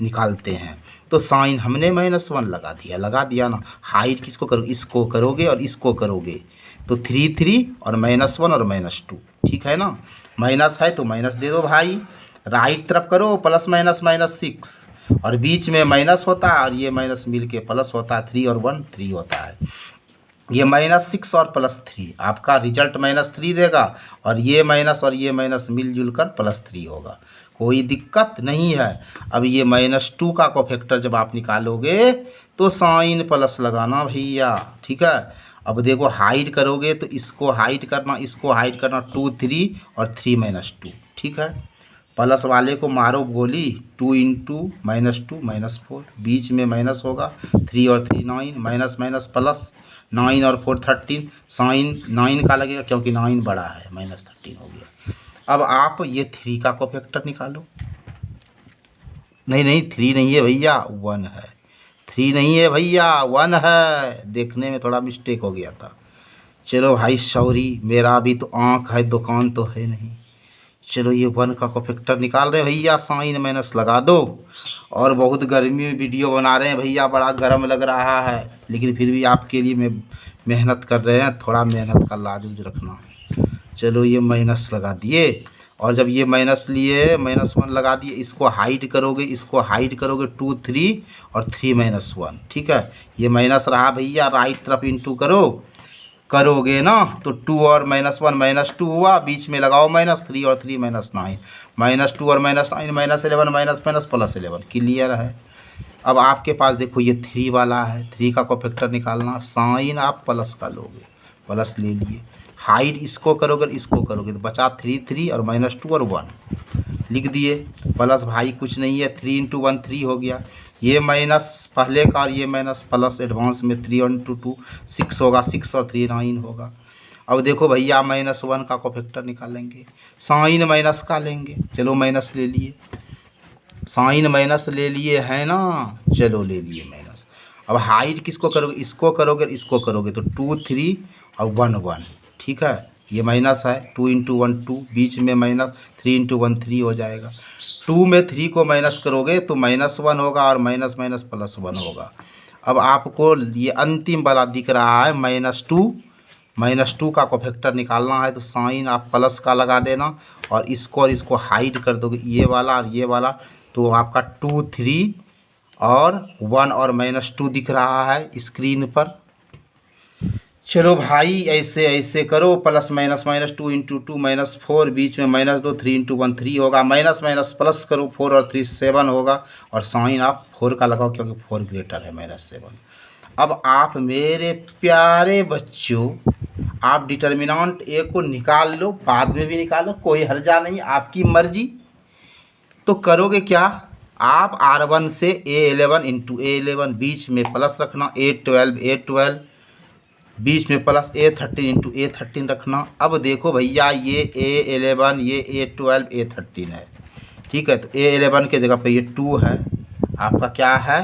Speaker 1: निकालते हैं, तो साइन हमने -1 लगा दिया ना। हाइड किसको करो? इसको करोगे और इसको करोगे, तो 3 3 और -1 और -2, ठीक है ना? माइनस है तो माइनस दे दो भाई। राइट तरफ करो, प्लस माइनस -6, और बीच में माइनस होता है, और ये माइनस मिल के प्लस होता है, 3 और 1 3 होता है। ये -6 और +3 आपका रिजल्ट -3 देगा, और ये माइनस मिलजुल कर +3 होगा। कोई दिक्कत नहीं है। अब ये -2 का कोफैक्टर जब आप निकालोगे तो साइन प्लस लगाना भैया, ठीक है? अब देखो हाइड करोगे तो इसको हाइड करना, इसको हाइड करना, 2 3 और 3 -2, ठीक है? प्लस वाले को मारो गोली, 2 इंटू -2 -4, बीच में माइनस होगा, 3 और 3 9, माइनस माइनस प्लस, 9 और 4 13, साइन 9 का लगेगा क्योंकि 9 बड़ा है, -13 हो गया। अब आप ये 3 का कोफैक्टर निकालो। नहीं 3 नहीं है भैया, 1 है। 3 नहीं है भैया, 1 है। देखने में थोड़ा मिस्टेक हो गया था। चलो भाई सॉरी, मेरा भी तो आँख है, दुकान तो है नहीं। चलो ये 1 का कोफैक्टर निकाल रहे हैं भैया, साइन माइनस लगा दो। और बहुत गर्मी में वीडियो बना रहे हैं भैया, बड़ा गर्म लग रहा है, लेकिन फिर भी आपके लिए मैं मेहनत कर रहे हैं, थोड़ा मेहनत का लाजूज रखना। चलो ये माइनस लगा दिए, और जब ये माइनस लिए -1 लगा दिए, इसको हाइड करोगे, इसको हाइड करोगे, 2 3 और 3 -1, ठीक है? ये माइनस रहा भैया, राइट तरफ इंटू करोगे ना, तो 2 और -1 -2 हुआ, बीच में लगाओ माइनस, 3 और 3 -9, -2 और -9 -11 माइनस +11, क्लियर है? अब आपके पास देखो ये 3 वाला है, 3 का कोफैक्टर निकालना, साइन आप प्लस का लोगे, प्लस ले लिए, हाइड इसको करोगे इसको करोगे तो बचा 3 3 और -2 और 1 लिख दिए, प्लस भाई कुछ नहीं है, 3 इंटू 1 3 हो गया, ये माइनस पहले का और ये माइनस प्लस एडवांस में 3 इंटू 2 6 होगा, 6 और 3 9 होगा। अब देखो भैया -1 का कोफैक्टर निकालेंगे, साइन माइनस का लेंगे, चलो माइनस ले लिए, साइन माइनस ले लिए है ना, चलो ले लिए माइनस। अब हाइड किसको करोगे? इसको करोगे इसको करोगे तो 2 3 और 1 1, ठीक है? ये माइनस है, 2 इंटू 1 2, बीच में माइनस, 3 इंटू 1 3 हो जाएगा। 2 में 3 को माइनस करोगे तो -1 होगा, और माइनस माइनस +1 होगा। अब आपको ये अंतिम वाला दिख रहा है, -2 -2 का कोफैक्टर निकालना है तो साइन आप प्लस का लगा देना और इसको हाइड कर दोगे, ये वाला और ये वाला, तो आपका 2 3 और 1 और -2 दिख रहा है स्क्रीन पर। चलो भाई ऐसे ऐसे करो, प्लस माइनस -2 × 2 -4, बीच में -2, 3 × 1 3 होगा, माइनस माइनस प्लस करो, 4 और 3 7 होगा और साइन आप 4 का लगाओ क्योंकि 4 ग्रेटर है -7। अब आप मेरे प्यारे बच्चों, आप डिटर्मिनेंट ए को निकाल लो, बाद में भी निकालो, कोई हर्जा नहीं, आपकी मर्जी। तो करोगे क्या, आप R1 से A11 × A11, बीच में प्लस रखना, A12 बीच में प्लस A13 × A13 रखना। अब देखो भैया ये A11 ये A12 A13 है, ठीक है। तो A11 के जगह पे ये 2 है, आपका क्या है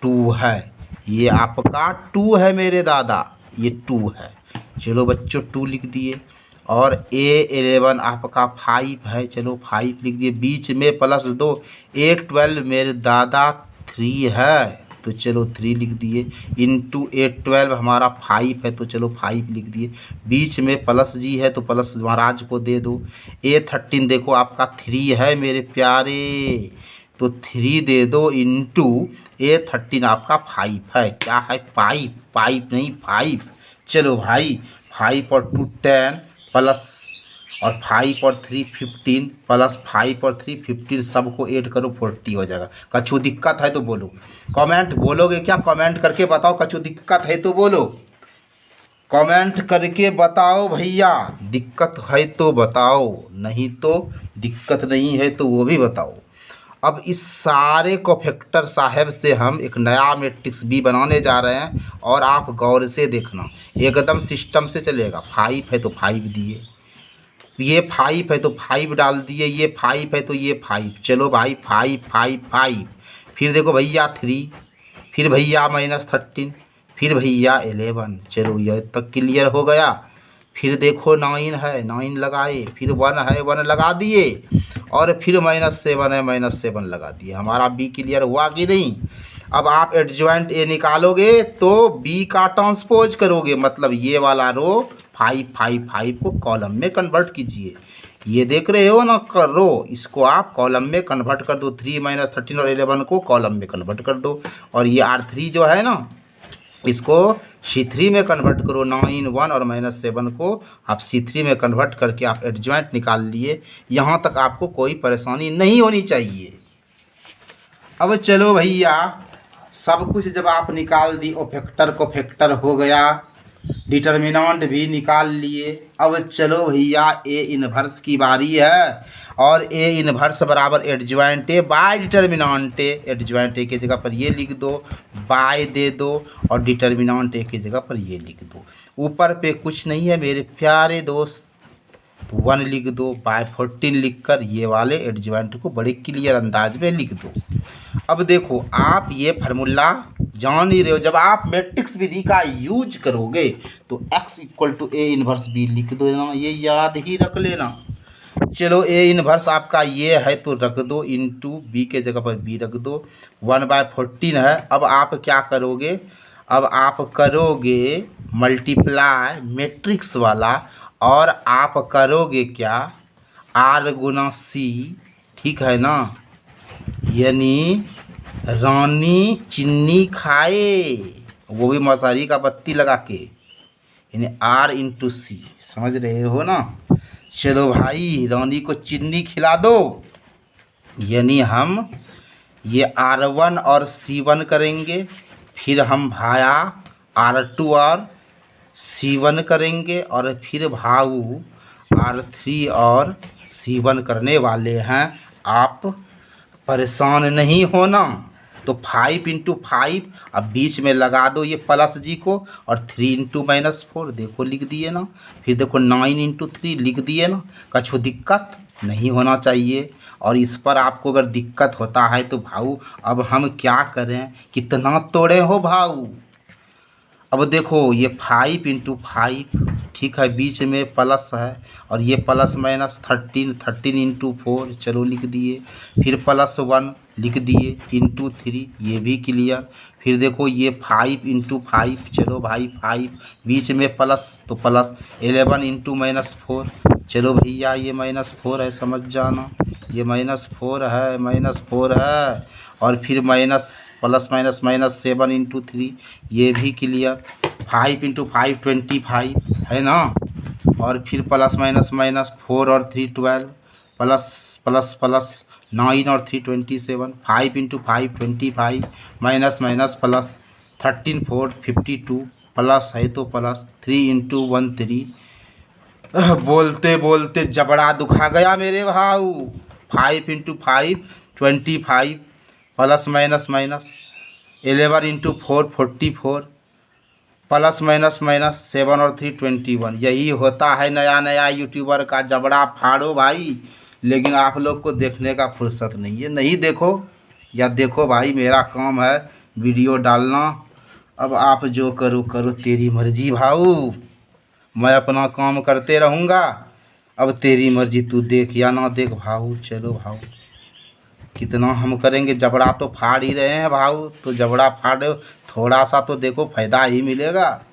Speaker 1: 2 है, ये आपका 2 है मेरे दादा, ये 2 है। चलो बच्चों 2 लिख दिए और A11 आपका 5 है, चलो 5 लिख दिए, बीच में +2, A12 मेरे दादा 3 है तो चलो 3 लिख दिए, इंटू A12 हमारा 5 है तो चलो 5 लिख दिए, बीच में प्लस जी है तो प्लस महाराज को दे दो। A13 देखो आपका 3 है मेरे प्यारे, तो 3 दे दो, इंटू A13 आपका 5 है, क्या है 5 नहीं 5। चलो भाई 5 और 2 10 प्लस और 5 और 3 15 प्लस 5 और 3 15, सबको ऐड करो 40 हो जाएगा। कछु दिक्कत है तो बोलो, कमेंट बोलोगे क्या, कमेंट करके बताओ, कछु दिक्कत है तो बोलो, कमेंट करके बताओ भैया, दिक्कत है तो बताओ, नहीं तो दिक्कत नहीं है तो वो भी बताओ। अब इस सारे कोफैक्टर साहब से हम एक नया मैट्रिक्स बी बनाने जा रहे हैं और आप गौर से देखना, एकदम सिस्टम से चलेगा। 5 है तो 5 दिए, ये 5 है तो 5 डाल दिए, ये 5 है तो ये 5, चलो भाई 5 5 5, फिर देखो भैया 3, फिर भैया -13, फिर भैया 11, चलो ये तक क्लियर हो गया। फिर देखो 9 है, 9 लगाए, फिर 1 है 1 लगा दिए और फिर -7 है -7 लगा दिए। हमारा बी क्लियर हुआ कि नहीं। अब आप एडजॉइंट ए निकालोगे तो बी का ट्रांसपोज करोगे, मतलब ये वाला रो 5 5 5 को कॉलम में कन्वर्ट कीजिए, ये देख रहे हो ना, करो इसको आप कॉलम में कन्वर्ट कर दो, 3 -13 और 11 को कॉलम में कन्वर्ट कर दो, और ये R3 जो है ना इसको C3 में कन्वर्ट करो, 9 1 और -7 को आप C3 में कन्वर्ट करके आप एडजॉइंट निकाल लिए। यहाँ तक आपको कोई परेशानी नहीं होनी चाहिए। अब चलो भैया, सब कुछ जब आप निकाल दी, कोफैक्टर कोफैक्टर हो गया, डिटर्मिनेंट भी निकाल लिए। अब चलो भैया ए इनवर्स की बारी है, और ए इनवर्स बराबर adjoint A by determinant A. Adjoint A की जगह पर ये लिख दो, बाय दे दो, और डिटर्मिनेंट ए की जगह पर ये लिख दो। ऊपर पे कुछ नहीं है मेरे प्यारे दोस्त, तो 1 लिख दो, बाय 14 लिखकर ये वाले एडजॉइंट को बड़े क्लियर अंदाज में लिख दो। अब देखो आप ये फार्मूला जान ही रहे हो, जब आप मैट्रिक्स विधि का यूज करोगे तो x = A इनवर्स B लिख दो ना, ये याद ही रख लेना। चलो A इनवर्स आपका ये है तो रख दो, इंटू B के जगह पर B रख दो, 1/14 है। अब आप क्या करोगे, अब आप करोगे मल्टीप्लाई मैट्रिक्स वाला, और आप करोगे क्या R × C, ठीक है ना, यानी रानी चीनी खाए, वो भी मसारी का बत्ती लगा के, यानी R × C, समझ रहे हो ना। चलो भाई रानी को चीनी खिला दो, यानी हम ये R1 और C1 करेंगे, फिर हम भाया R2 और C1 करेंगे, और फिर भाऊ R3 और C1 करने वाले हैं। आप परेशान नहीं होना। तो 5 × 5, अब बीच में लगा दो ये प्लस जी को, और 3 × -4 देखो लिख दिए ना, फिर देखो 9 × 3 लिख दिए ना, कछु दिक्कत नहीं होना चाहिए। और इस पर आपको अगर दिक्कत होता है तो भाऊ अब हम क्या करें, कितना तोड़े हो भाऊ। अब देखो ये 5 × 5, ठीक है, बीच में प्लस है, और ये +- 13 × 4, चलो लिख दिए, फिर +1 लिख दिए, इंटू 3 ये भी क्लियर। फिर देखो ये 5 इंटू 5, चलो भाई 5 बीच में प्लस तो प्लस, 11 इंटू -4, चलो भैया ये -4 है, समझ जाना ये -4 है, -4 है। और फिर माइनस प्लस माइनस -7 इंटू 3 ये भी क्लियर। 5 इंटू 5 25 है ना। और फिर प्लस माइनस -4 और 3 12, प्लस प्लस प्लस 9 और 3 27, 5 into 5 25, minus minus plus 13 4 52, plus है तो प्लस 3 इंटू 1 3। बोलते बोलते जबड़ा दुखा गया मेरे भाऊ। 5 into 5 25, plus minus minus 11 into 4 44, plus minus minus 7 और 3 21। यही होता है नया नया यूट्यूबर का जबड़ा फाड़ो भाई। लेकिन आप लोग को देखने का फुर्सत नहीं है, नहीं देखो या देखो भाई, मेरा काम है वीडियो डालना। अब आप जो करो करो, तेरी मर्जी भाऊ, मैं अपना काम करते रहूँगा। अब तेरी मर्जी, तू देख या ना देख भाऊ। चलो भाऊ, कितना हम करेंगे, जबड़ा तो फाड़ ही रहे हैं भाऊ, तो जबड़ा फाड़ो, थोड़ा सा तो देखो फ़ायदा ही मिलेगा।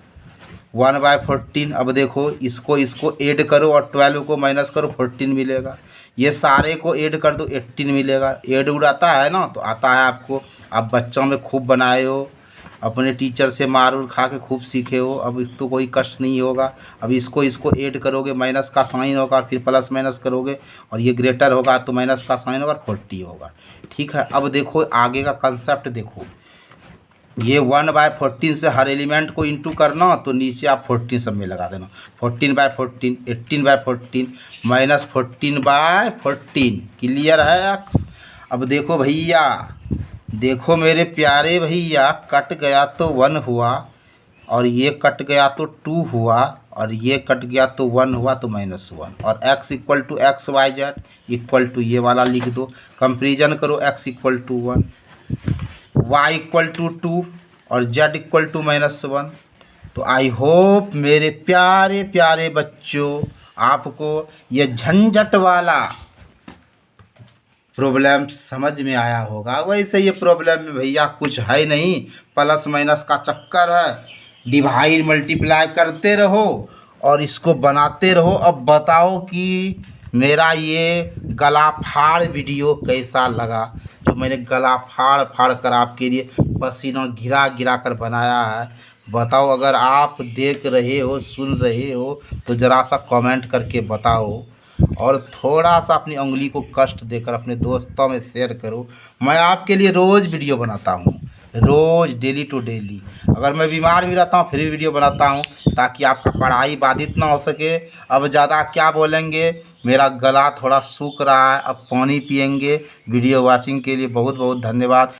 Speaker 1: 1/14, अब देखो इसको ऐड करो और 12 को माइनस करो, 14 मिलेगा। ये सारे को ऐड कर दो, 18 मिलेगा। ऐड उड़ आता है ना, तो आता है आपको, आप बच्चों में खूब बनाए हो, अपने टीचर से मार उर खा के खूब सीखे हो। अब तो कोई कष्ट नहीं होगा। अब इसको ऐड करोगे, माइनस का साइन होगा, फिर प्लस माइनस करोगे और ये ग्रेटर होगा तो माइनस का साइन होगा, 40 होगा। ठीक है, अब देखो आगे का कंसेप्ट देखो। ये 1/14 से हर एलिमेंट को इंटू करना, तो नीचे आप 14 सब में लगा देना। 14/14, 18/14, -14/14, क्लियर है एक्स। अब देखो भैया, देखो मेरे प्यारे भैया, कट गया तो 1 हुआ, और ये कट गया तो 2 हुआ, और ये कट गया तो 1 हुआ, तो -1। और x equal to XYZ equal to ये वाला लिख दो, कंपेरिजन करो। x equal to 1, y equal to 2 और z इक्वल टू -1। तो आई होप मेरे प्यारे प्यारे बच्चों, आपको ये झंझट वाला प्रॉब्लम समझ में आया होगा। वैसे ये प्रॉब्लम में भैया कुछ है नहीं, प्लस माइनस का चक्कर है। डिवाइड मल्टीप्लाई करते रहो और इसको बनाते रहो। अब बताओ कि मेरा ये गला फाड़ वीडियो कैसा लगा, जो मैंने गला फाड़ फाड़ कर आपके लिए पसीना गिरा गिरा कर बनाया है। बताओ, अगर आप देख रहे हो, सुन रहे हो, तो ज़रा सा कमेंट करके बताओ। और थोड़ा सा अपनी उंगली को कष्ट देकर अपने दोस्तों में शेयर करो। मैं आपके लिए रोज़ वीडियो बनाता हूँ, रोज़, डेली टू डेली। अगर मैं बीमार भी रहता हूँ फिर भी वीडियो बनाता हूँ, ताकि आपका पढ़ाई बाधित ना हो सके। अब ज़्यादा क्या बोलेंगे, मेरा गला थोड़ा सूख रहा है, अब पानी पिएंगे। वीडियो वॉचिंग के लिए बहुत बहुत धन्यवाद।